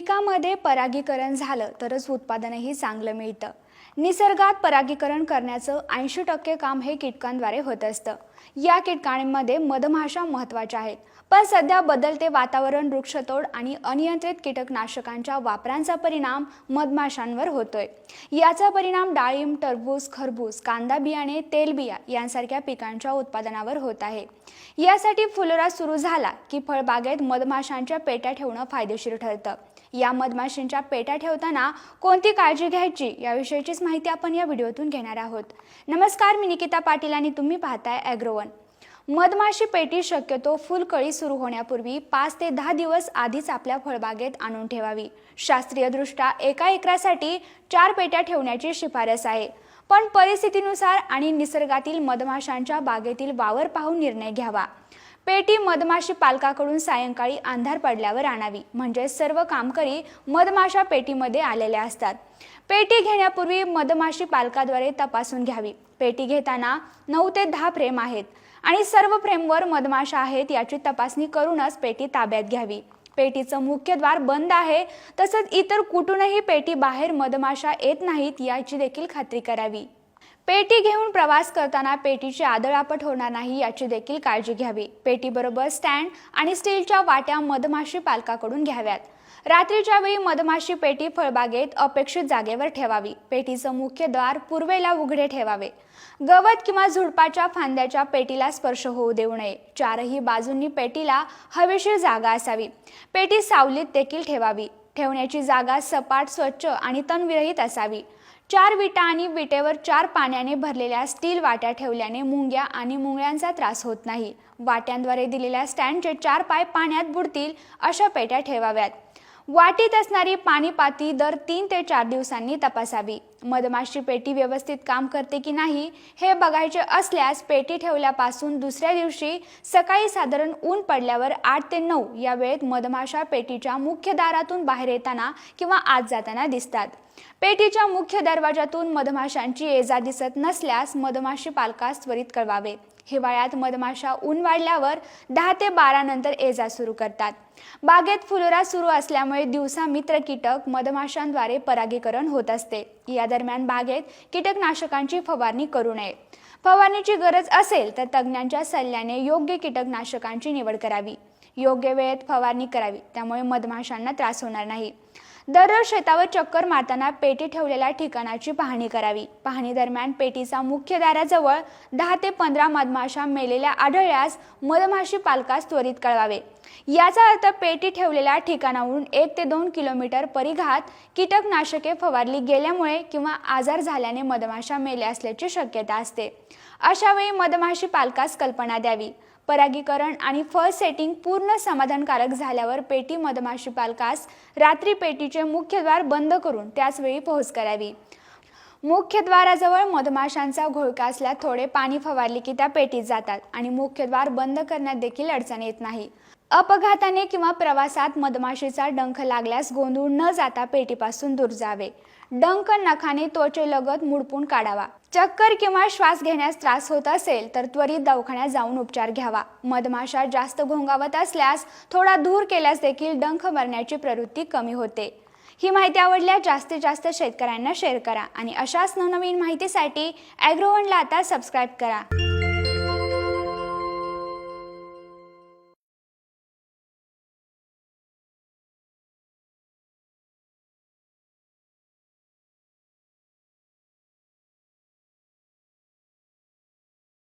पिकामध्ये परागीकरण झालं तरच उत्पादनही चांगलं मिळतं। निसर्गात परागीकरण करण्याचं 80% काम हे कीटकांद्वारे होत असतं। या कीटकांमध्ये मधमाशा महत्त्वाच्या आहेत, पण सध्या बदलते वातावरण, वृक्षतोड आणि अनियंत्रित कीटकनाशकांच्या वापरांचा परिणाम मधमाशांवर होतोय। याचा परिणाम डाळिंब, टरबूज, खरबूज, कांदा बियाणे, तेलबिया यांसारख्या पिकांच्या उत्पादनावर होत आहे। यासाठी फुलोरा सुरू झाला की फळबागेत मधमाशांच्या पेट्या ठेवणं फायदेशीर ठरतं। या मधमाशींच्या पेट्या ठेवताना कोणती काळजी घ्यायची याविषयीचीच माहिती आपण या व्हिडिओतून घेणार आहोत। नमस्कार, मी निकिता पाटील आणि तुम्ही पाहताय ॲग्रोवन। मधमाशी पेटी शक्यतो फुलकळी सुरू होण्यापूर्वी 5 ते 10 दिवस आधीच आपल्या फळबागेत आणून ठेवावी। शास्त्रीयदृष्ट्या एका एकरासाठी 4 पेट्या ठेवण्याची शिफारस आहे, पण परिस्थितीनुसार आणि निसर्गातील मधमाशांच्या बागेतील वावर पाहून निर्णय घ्यावा। पेटी मधमाशी पालकाकडून सायंकाळी अंधार पडल्यावर आणावी, म्हणजे सर्व कामकरी मधमाशा पेटीमध्ये आलेल्या असतात। पेटी घेण्यापूर्वी मधमाशी पालकाद्वारे तपासून घ्यावी। पेटी घेताना 9 ते 10 फ्रेम आहेत आणि सर्व फ्रेमवर मधमाशा आहेत याची तपासणी करूनच पेटी ताब्यात घ्यावी। पेटीचं मुख्य द्वार बंद आहे, तसंच इतर कुठूनही पेटी बाहेर मधमाशा येत नाहीत याची देखील खात्री करावी। पेटी घेऊन प्रवास करताना पेटीची आदळआपट होणार नाही याची देखील काळजी घ्यावी। पेटीबरोबर स्टँड आणि स्टीलच्या वाट्या मधमाशी पालकाकडून घ्याव्यात। रात्रीच्या वेळी मधमाशी पेटी फळबागेत अपेक्षित जागेवर ठेवावी। पेटीचं मुख्य द्वार पूर्वेला उघडे ठेवावे। गवत किंवा झुडपाच्या फांद्याच्या पेटीला स्पर्श होऊ देऊ नये। चारही बाजूंनी पेटीला हवेशीर जागा असावी। पेटी सावलीत देखील ठेवावी। ठेवण्याची जागा सपाट, स्वच्छ आणि तणविरहित असावी। 4 विटा आणि विटेवर 4 पाण्याने भरलेल्या स्टील वाट्या ठेवल्याने मुंग्या आणि मुंग्यांचा त्रास होत नाही। वाट्यांद्वारे दिलेल्या स्टँडचे 4 पाय पाण्यात बुडतील अशा पेट्या ठेवाव्यात। वाटीत असणारी पाणी पाती दर 3 ते 4 दिवसांनी तपासावी। मधमाशी पेटी व्यवस्थित काम करते की नाही हे बघायचे असल्यास पेटी ठेवल्यापासून दुसऱ्या दिवशी सकाळी साधारण ऊन पडल्यावर 8 ते 9 या वेळेत मधमाशा पेटीच्या मुख्य दारातून बाहेर येताना किंवा आत जाताना दिसतात। पेटीच्या मुख्य दरवाजातून मधमाशांची ये-जा दिसत नसल्यास मधमाशी पालकास त्वरित कळवावे। हिवाळ्यात मधमाशा ऊन वाढल्यावर 10 ते 12 नंतर ये-जा सुरू करतात। बागेत फुलोरा सुरू असल्यामुळे दिवसा मित्र कीटक मधमाशांद्वारे परागीकरण होत असते। या दरम्यान बागेत कीटकनाशकांची फवारणी करू नये। फवारणीची गरज असेल तर तज्ञांच्या सल्ल्याने योग्य कीटकनाशकांची निवड करावी। योग्य वेळेत फवारणी करावी, त्यामुळे मधमाशांना त्रास होणार नाही। दररोज शेतावर चक्कर मारताना पेटी ठेवलेल्या ठिकाणाची पाहणी करावी। पाहणी दरम्यान पेटीचा मुख्य दाराजवळ 10 ते 15 मधमाशा मेलेल्या आढळल्यास मधमाशी पालकास त्वरित कळवावे। याचा अर्थ पेटी ठेवलेल्या ठिकाणाहून 1 ते 2 किलोमीटर परिघात कीटकनाशके फवारली गेल्यामुळे किंवा आजार झाल्याने मधमाशा मेल्या असल्याची शक्यता असते। अशा वेळी मधमाशी पालकास कल्पना द्यावी। परागीकरण आणि फळ सेटिंग पूर्ण समाधानकारक झाल्यावर पेटी मधमाशी पालकास रात्री पेटीचे मुख्य द्वार बंद करून त्याच वेळी पोहोच करावी। मुख्य द्वाराजवळ मधमाशांचा घोळका असल्यास थोडे पाणी फवारले की त्या पेटीत जातात आणि मुख्य द्वार बंद करण्यात देखील अडचण येत नाही। अपघाताने किंवा प्रवासात मधमाशीचा डंख लागल्यास गोंधळून न जाता पेटीपासून दूर जावे। डंख नखाने त्वचेलगत मुडपून काढावा। चक्कर किंवा श्वास घेण्यास त्रास होत असेल तर त्वरित दवाखान्यात जाऊन उपचार घ्यावा। मधमाशा जास्त घोंगावत असल्यास थोडा दूर केल्यास देखील डंख मरण्याची प्रवृत्ती कमी होते। ही माहिती आवडल्यास जास्तीत जास्त शेतकऱ्यांना शेअर करा आणि अशाच नवनवीन माहितीसाठी ॲग्रोवनला आता सबस्क्राईब करा।